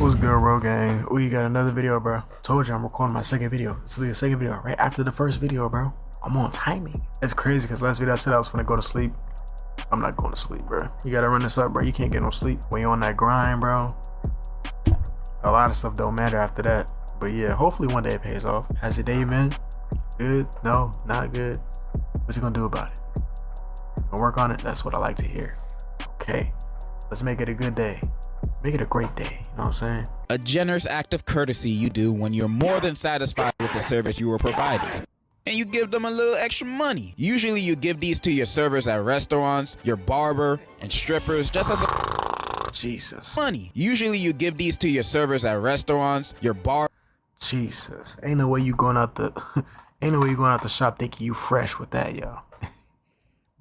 What's good, bro gang? We got another video, bro. Told you I'm recording my second video. It's the second video right after the first video, bro. I'm on timing. It's crazy because last video I said I was gonna go to sleep. I'm not going to sleep, bro. You gotta run this up, bro. You can't get no sleep when you're on that grind, bro. A lot of stuff don't matter after that. But yeah, hopefully one day it pays off. Has your day been good? No, not good. What you gonna do about it? You gonna work on it? That's what I like to hear. Okay, let's make it a good day. Make it a great day, you know what I'm saying? A generous act of courtesy you do when you're more than satisfied with the service you were provided. And you give them a little extra money. Usually you give these to your servers at restaurants, your barber, and strippers just as a Jesus. money. Usually you give these to your servers at restaurants, your bar. Jesus. Ain't no way you going out the ain't no way you going out the shop thinking you fresh with that, yo.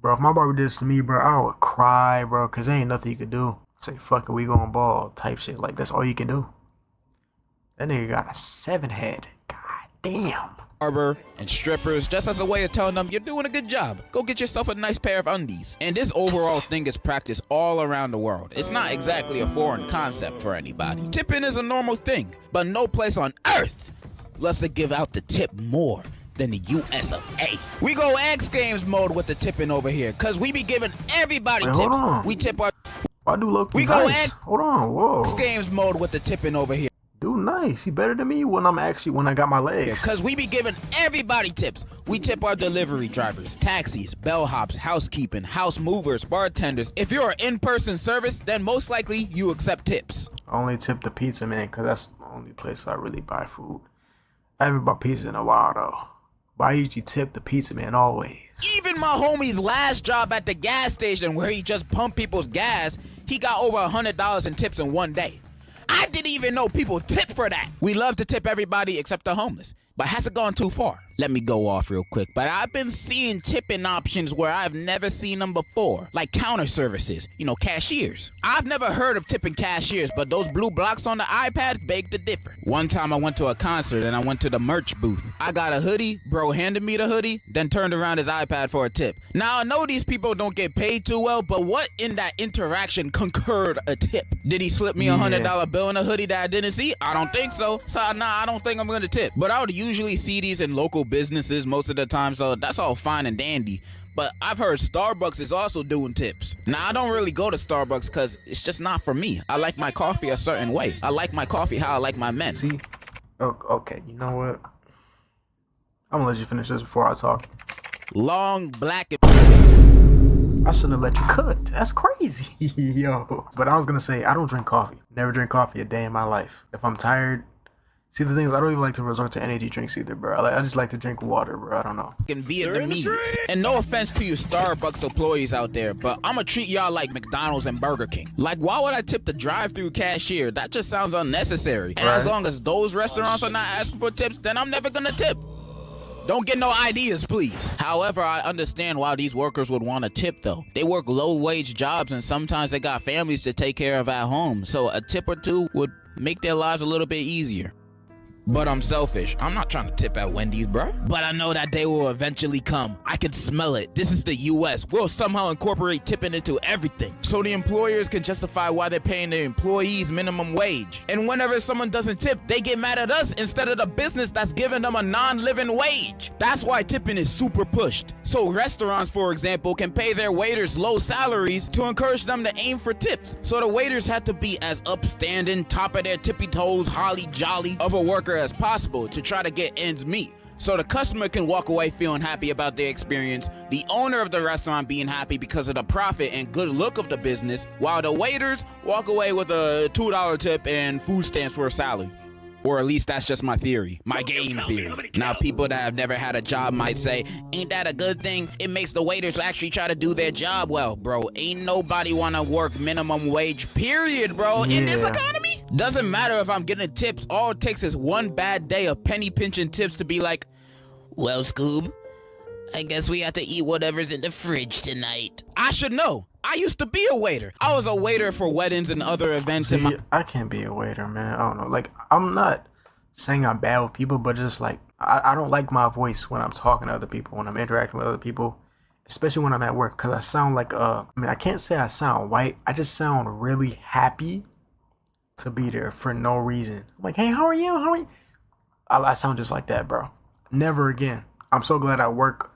Bro, if my barber did this to me, bro, I would cry, bro, cause there ain't nothing you could do. Say fuck it, we going ball type shit. Like that's all you can do. That nigga got a 7 head. God damn. Barber and strippers just as a way of telling them you're doing a good job. Go get yourself a nice pair of undies. And this overall thing is practiced all around the world. It's not exactly a foreign concept for anybody. Tipping is a normal thing, but no place on earth lets it give out the tip more than the US of A. We go X Games mode with the tipping over here, cause we be giving everybody Wait, tips. hold on. We tip our Why do Loki We go nice? X Hold on, whoa. Games mode with the tipping over here. Dude nice. He better than me when I got my legs. Because we be giving everybody tips. We tip our delivery drivers, taxis, bellhops, housekeeping, house movers, bartenders. If you're an in-person service, then most likely you accept tips. I only tip the pizza man because that's the only place I really buy food. I haven't bought pizza in a while though. But I usually tip the pizza man always. Even my homie's last job at the gas station where he just pumped people's gas, he got over $100 in tips in one day. I didn't even know people tip for that. We love to tip everybody except the homeless, but has it gone too far? Let me go off real quick, but I've been seeing tipping options where I've never seen them before, like counter services, cashiers. I've never heard of tipping cashiers, but those blue blocks on the iPad beg to differ. One time I went to a concert and I went to the merch booth. I got a hoodie, bro handed me the hoodie, then turned around his iPad for a tip. Now I know these people don't get paid too well, but what in that interaction concurred a tip? Did he slip me a $100 bill in a hoodie that I didn't see? I don't think so. So nah, I don't think I'm gonna tip. But I would usually see these in local businesses most of the time, so that's all fine and dandy. But I've heard Starbucks is also doing tips. Now I don't really go to Starbucks because it's just not for me. I like my coffee a certain way. I like my coffee how I like my men. See? Okay, you know what? I'm gonna let you finish this before I talk. Long black. I shouldn't have let you cook. That's crazy, yo. But I was gonna say, I don't drink coffee. Never drink coffee a day in my life. If I'm tired, see, the thing is, I don't even like to resort to energy drinks either, bro. I just like to drink water, bro. I don't know. Vietnamese. And no offense to you Starbucks employees out there, but I'ma treat y'all like McDonald's and Burger King. Like, why would I tip the drive-through cashier? That just sounds unnecessary. And as long as those restaurants are not asking for tips, then I'm never gonna tip. Don't get no ideas, please. However, I understand why these workers would want to tip, though. They work low-wage jobs, and sometimes they got families to take care of at home, so a tip or two would make their lives a little bit easier. But I'm selfish. I'm not trying to tip at Wendy's, bro. But I know that day will eventually come. I can smell it. This is the US. We'll somehow incorporate tipping into everything, so the employers can justify why they're paying their employees minimum wage. And whenever someone doesn't tip, they get mad at us instead of the business that's giving them a non-living wage. That's why tipping is super pushed. So restaurants, for example, can pay their waiters low salaries to encourage them to aim for tips. So the waiters have to be as upstanding, top of their tippy toes, holly jolly of a worker as possible to try to get ends meet, so the customer can walk away feeling happy about their experience, the owner of the restaurant being happy because of the profit and good look of the business, while the waiters walk away with a $2 tip and food stamps for a salary. Or at least that's just my theory, my game theory. Now people that have never had a job might say, ain't that a good thing? It makes the waiters actually try to do their job well. Bro, ain't nobody wanna work minimum wage, period, bro, in this economy. Doesn't matter if I'm getting tips, all it takes is one bad day of penny pinching tips to be like, well, Scoob, I guess we have to eat whatever's in the fridge tonight. I should know. I used to be a waiter. I was a waiter for weddings and other events. See, I can't be a waiter, man. I don't know. Like, I'm not saying I'm bad with people, but just like, I don't like my voice when I'm talking to other people, when I'm interacting with other people. especially when I'm at work, because I sound like I can't say I sound white. I just sound really happy to be there for no reason. I'm like, hey, how are you? How are you? I sound just like that, bro. Never again. I'm so glad I work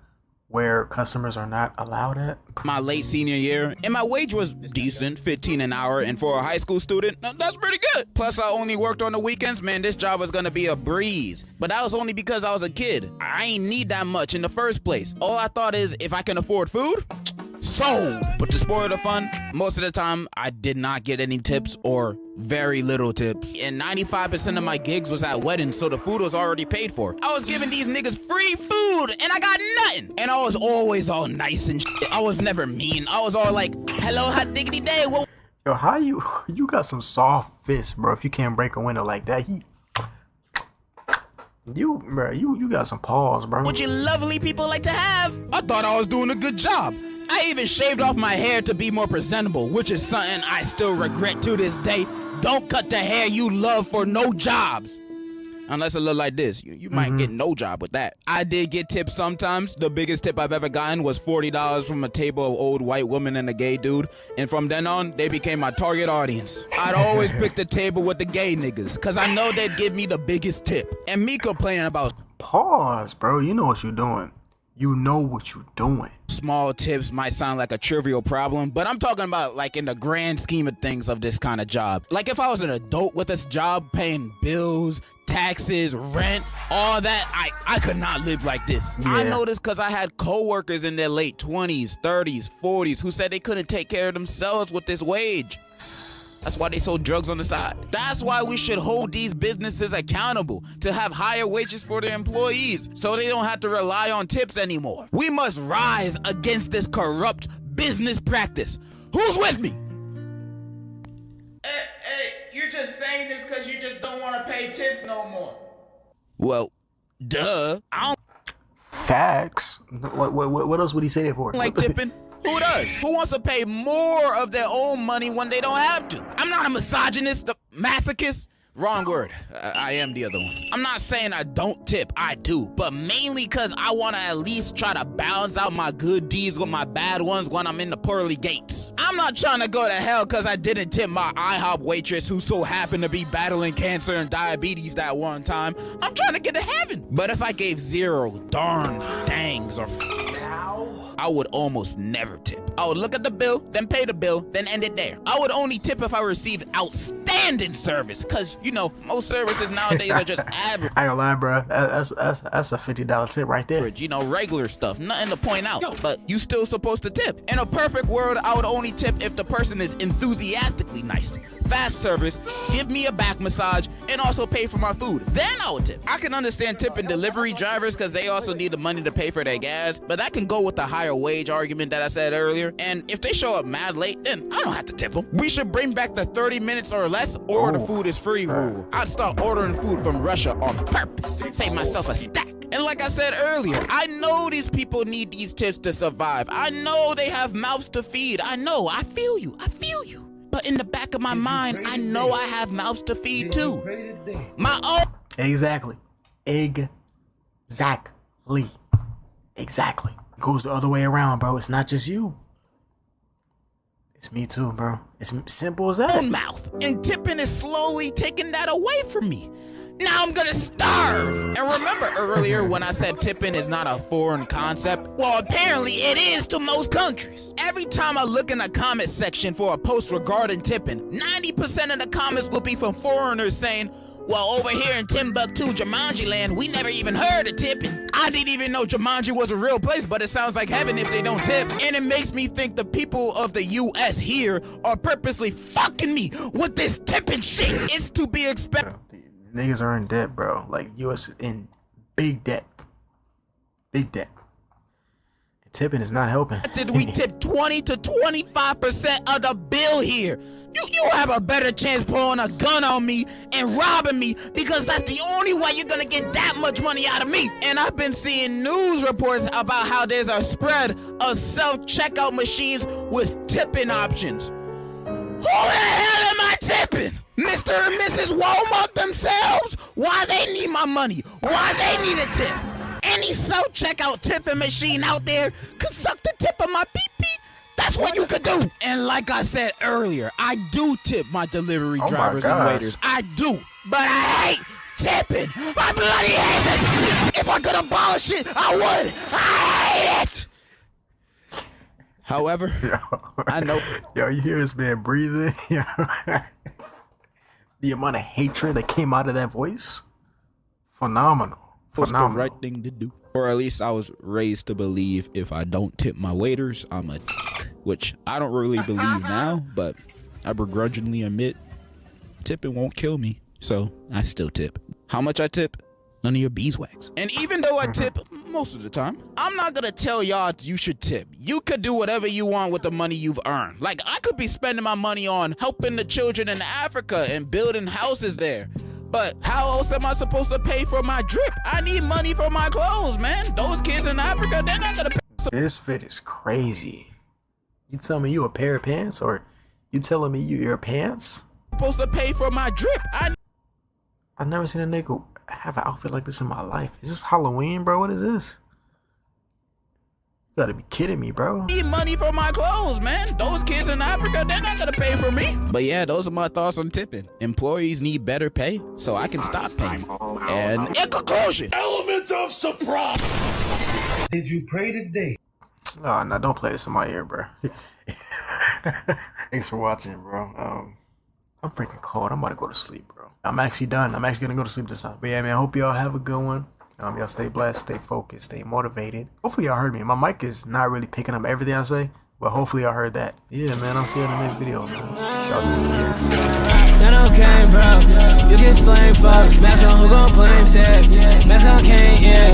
where customers are not allowed at. My late senior year, and my wage was decent, 15 an hour, and for a high school student, that's pretty good. Plus, I only worked on the weekends. Man, this job was gonna be a breeze. But that was only because I was a kid. I ain't need that much in the first place. All I thought is, if I can afford food, sold. But to spoil the fun, most of the time, I did not get any tips or very little tips. And 95% of my gigs was at weddings, so the food was already paid for. I was giving these niggas free food, and I got nothing. And I was always all nice and shit. I was never mean. I was all like, hello, hot diggity day. Whoa. Yo, how you got some soft fists, bro, if you can't break a window like that. You got some paws, bro. What you lovely people like to have. I thought I was doing a good job. I even shaved off my hair to be more presentable, which is something I still regret to this day. Don't cut the hair you love for no jobs. Unless it look like this. You might get no job with that. I did get tips sometimes. The biggest tip I've ever gotten was $40 from a table of old white women and a gay dude. And from then on, they became my target audience. I'd always pick the table with the gay niggas, because I know they'd give me the biggest tip. And me complaining about... Pause, bro. You know what you're doing. You know what you're doing. Small tips might sound like a trivial problem, but I'm talking about like in the grand scheme of things of this kind of job. Like if I was an adult with this job paying bills, taxes, rent, all that, I could not live like this. Yeah. I know this because I had coworkers in their late 20s, 30s, 40s who said they couldn't take care of themselves with this wage. That's why they sold drugs on the side. That's why we should hold these businesses accountable to have higher wages for their employees so they don't have to rely on tips anymore. We must rise against this corrupt business practice. Who's with me? Hey, you're just saying this because you just don't want to pay tips no more. Well, duh. I don't Facts. What else would he say that for? like tipping. Who does? Who wants to pay more of their own money when they don't have to? I'm not a misogynist, a masochist. Wrong word. I am the other one. I'm not saying I don't tip. I do. But mainly because I want to at least try to balance out my good deeds with my bad ones when I'm in the pearly gates. I'm not trying to go to hell because I didn't tip my IHOP waitress who so happened to be battling cancer and diabetes that one time. I'm trying to get to heaven. But if I gave zero, darns, dangs, or I would almost never tip. I would look at the bill, then pay the bill, then end it there. I would only tip if I received outstanding service, because, you know, most services nowadays are just average. I ain't gonna lie, bro. That's a $50 tip right there. You know, regular stuff, nothing to point out. But you still supposed to tip. In a perfect world, I would only tip if the person is enthusiastically nice. Fast service, give me a back massage, and also pay for my food. Then I would tip. I can understand tipping delivery drivers because they also need the money to pay for their gas, but that can go with the higher wage argument that I said earlier. And if they show up mad late, then I don't have to tip them. We should bring back the 30 minutes or less, or the food is free rule. I'd start ordering food from Russia on purpose. Save myself a stack. And like I said earlier, I know these people need these tips to survive. I know they have mouths to feed. I know. I feel you. But in the back of my mind, I know I have mouths to feed too. My own. Exactly. It goes the other way around, bro. It's not just you. It's me too, bro. It's simple as that. Own mouth. And tipping is slowly taking that away from me. Now I'm gonna starve. And remember earlier when I said tipping is not a foreign concept? Well, apparently it is to most countries. Every time I look in the comment section for a post regarding tipping, 90% of the comments will be from foreigners saying, well, over here in Timbuktu, Jumanji land, we never even heard of tipping. I didn't even know Jumanji was a real place, but it sounds like heaven if they don't tip. And it makes me think the people of the U.S. here are purposely fucking me with this tipping shit. It's to be expected. Niggas are in debt, bro. Like, U.S. in big debt. And tipping is not helping. Did we tip 20 to 25% of the bill here? You have a better chance pulling a gun on me and robbing me because that's the only way you're gonna get that much money out of me. And I've been seeing news reports about how there's a spread of self-checkout machines with tipping options. Who the hell am I tipping? Mr. and Mrs. Walmart themselves? Why they need my money? Why they need a tip? Any self-checkout tipping machine out there could suck the tip of my pee-pee That's what you could do. And like I said earlier, I do tip my delivery drivers and waiters. I do. But I hate tipping. I bloody hate it. If I could abolish it, I would. I hate it. However, I know. Yo, you hear this man breathing? Yo. The amount of hatred that came out of that voice? Phenomenal. What's the right thing to do? Or at least I was raised to believe if I don't tip my waiters, I'm a which I don't really believe now, but I begrudgingly admit tipping won't kill me. So I still tip. How much I tip? None of your beeswax. And even though I tip most of the time, I'm not gonna tell y'all you should tip. You could do whatever you want with the money you've earned. Like, I could be spending my money on helping the children in Africa and building houses there. But how else am I supposed to pay for my drip? I need money for my clothes, man. Those kids in Africa, they're not gonna pay. This fit is crazy. You tell me you a pair of pants, or you telling me you your pants? Supposed to pay for my drip. I've never seen a nigga have an outfit like this in my life. Is this Halloween, bro? What is this? You gotta be kidding me, bro. I need money for my clothes, man. Those kids in Africa, they're not gonna pay for me. But yeah, those are my thoughts on tipping. Employees need better pay, so I can stop paying. And in conclusion, Element of surprise. Did you pray today? Oh, no, don't play this in my ear, bro. Thanks for watching, bro. I'm freaking cold. I'm about to go to sleep, bro. I'm actually done. I'm actually gonna go to sleep this time. But yeah, man, I hope y'all have a good one. Y'all stay blessed, stay focused, stay motivated. Hopefully y'all heard me. My mic is not really picking up everything I say, but hopefully y'all heard that. Yeah, man, I'll see you in the next video, man. Y'all take care. That okay, bro. You get flame fucked. Mask on who gon' put him sex. Mask on can't, yeah.